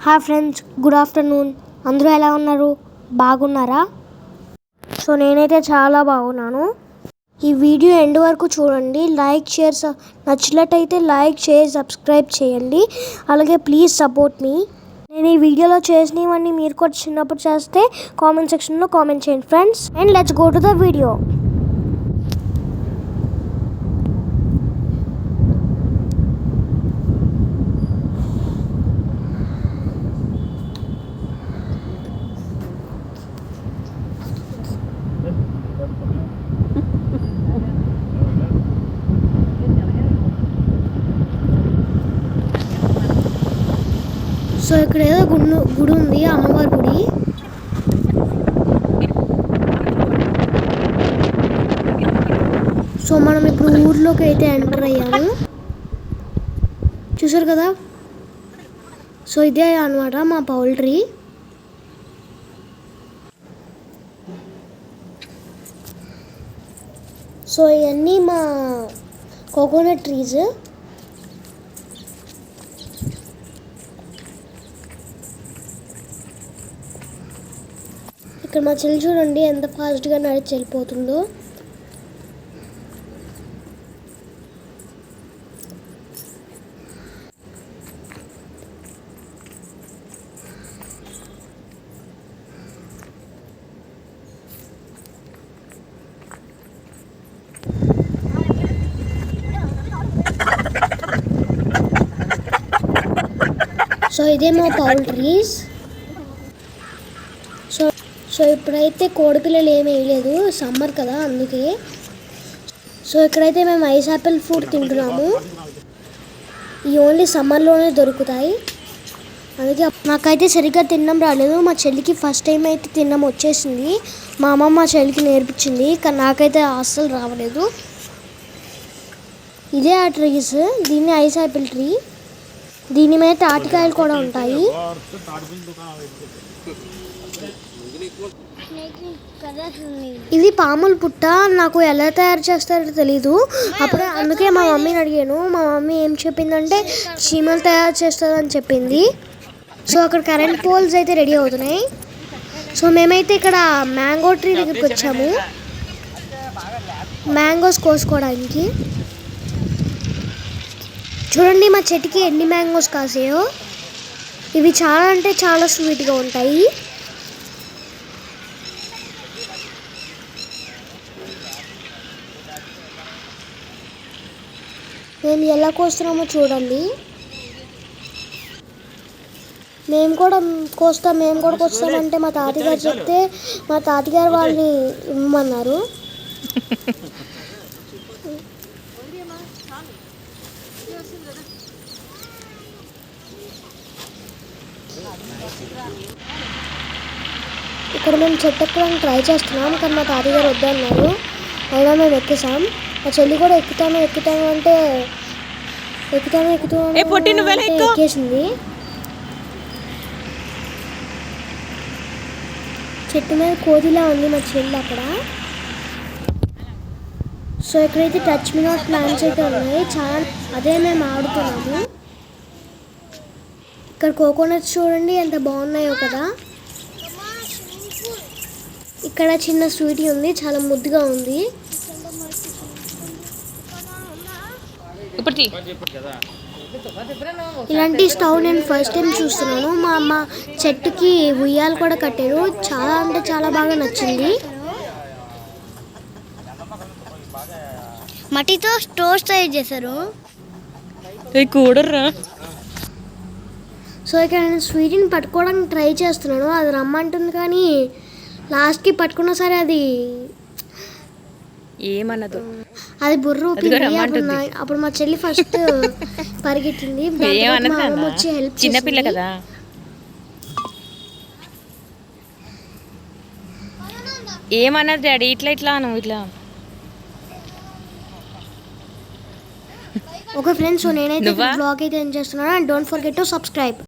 Hi friends, good afternoon. అందరూ ఎలా ఉన్నారు? బాగున్నారా? సో నేనైతే చాలా బాగున్నాను. ఈ వీడియో ఎండ్ వరకు చూడండి. నచ్చినట్టయితే లైక్ షేర్ సబ్స్క్రైబ్ చేయండి. అలాగే ప్లీజ్ సపోర్ట్ మీ. నేను ఈ వీడియోలో చేసినవన్నీ మీరు కూడా చిన్నప్పుడు చేస్తే కామెంట్ సెక్షన్లో కామెంట్ చేయండి friends. And let's go to the video. So ఇక్కడ ఏదో గుడి ఉంది, అమ్మవారి గుడి. సో మనం ఇప్పుడు ఊర్లోకి అయితే ఎంటర్ అయ్యాము. చూసారు కదా, సో ఇదే అన్నమాట మా పౌల్ట్రీ. సో ఇవన్నీ మా కోకోనట్ ట్రీస్. ఇక్కడ మా చెల్లి చూడండి ఎంత ఫాస్ట్గా నడిచి వెళ్ళిపోతుందో. సో ఇదే మా పౌల్ట్రీస్. సో ఇప్పుడైతే కోడిపిల్లలు ఏమీ వేయలేదు, సమ్మర్ కదా అందుకే. సో ఇక్కడైతే మేము ఐస్ యాపిల్ ఫ్రూట్ తింటున్నాము. ఇవి ఓన్లీ సమ్మర్లోనే దొరుకుతాయి, అందుకే నాకైతే సరిగ్గా తినడం రాలేదు. మా చెల్లికి ఫస్ట్ టైం అయితే తినడం వచ్చేసింది. మా అమ్మ మా చెల్లికి నేర్పించింది, కానీ నాకైతే అస్సలు రావలేదు. ఇదే ఆ ట్రీస్, దీన్ని ఐస్ యాపిల్ ట్రీ. దీని మీద తాటికాయలు కూడా ఉంటాయి. ఇది పాముల పుట్ట. నాకు ఎలా తయారు చేస్తారో తెలీదు. అందుకే మా మమ్మీని అడిగాను. మా మమ్మీ ఏం చెప్పిందంటే చీమలు తయారు చేస్తుందని చెప్పింది. సో అక్కడ కరెంట్ పోల్స్ అయితే రెడీ అవుతున్నాయి. సో మేమైతే ఇక్కడ మ్యాంగో ట్రీ దగ్గరికి వచ్చాము, మ్యాంగోస్ కోసుకోవడానికి. చూడండి మా చెట్టుకి ఎన్ని మ్యాంగోస్ కాసాయో. ఇవి చాలా అంటే చాలా స్వీట్గా ఉంటాయి. మేము ఎలా కోస్తున్నామో చూడండి. మేము కూడా కోస్తామంటే మా తాతగారు చెప్తే మా తాతగారు వాళ్ళని ఇవ్వమన్నారు. ఇక్కడ మేము చెట్టు ఎక్కడానికి ట్రై చేస్తున్నాం, కానీ మా తాతగారు వద్దన్నారు. అయినా మేము ఎక్కేసాం. మా చెల్లి కూడా ఎక్కుతాను అంటే ఎక్కేసింది. చెట్టు మీద కోతిలా ఉంది మా చెల్లి అక్కడ. సో ఇక్కడైతే టచ్ మీ నాట్ ప్లాంట్స్ అయితే ఉన్నాయి చాలా. అదే మేము ఆడుతున్నాము. ఇక్కడ కోకోనట్స్ చూడండి ఎంత బాగున్నాయో కదా. ఇక్కడ చిన్న స్వీటీ ఉంది, చాలా ముద్దుగా ఉంది. ఇలాంటి స్టవ్ నేను ఫస్ట్ టైం చూస్తున్నాను. మా అమ్మ చెట్టుకి ఉయ్యాలు కూడా కట్టారు. చాలా అంటే చాలా బాగా నచ్చింది. మట్టితో స్టోర్స్ తయారు చేశారు. సో ఇక్కడ నేను స్వీట్ని పట్టుకోవడానికి ట్రై చేస్తున్నాను. అది రమ్మంటుంది, కానీ లాస్ట్కి పట్టుకున్నా సరే అది ఏమన్నదు, అది బుర్ర. అప్పుడు మా చెల్లి ఫస్ట్ పరిగెట్టింది, వచ్చి హెల్ప్. చిన్నపిల్ల కదా. ఏమన్నది డాడీ, ఇట్లా నువ్వు ఇట్లా. ఓకే ఫ్రెండ్స్, సో నేనైతే బ్లాగ్ అయితే ఏం చేస్తున్నాను. And don't forget to subscribe.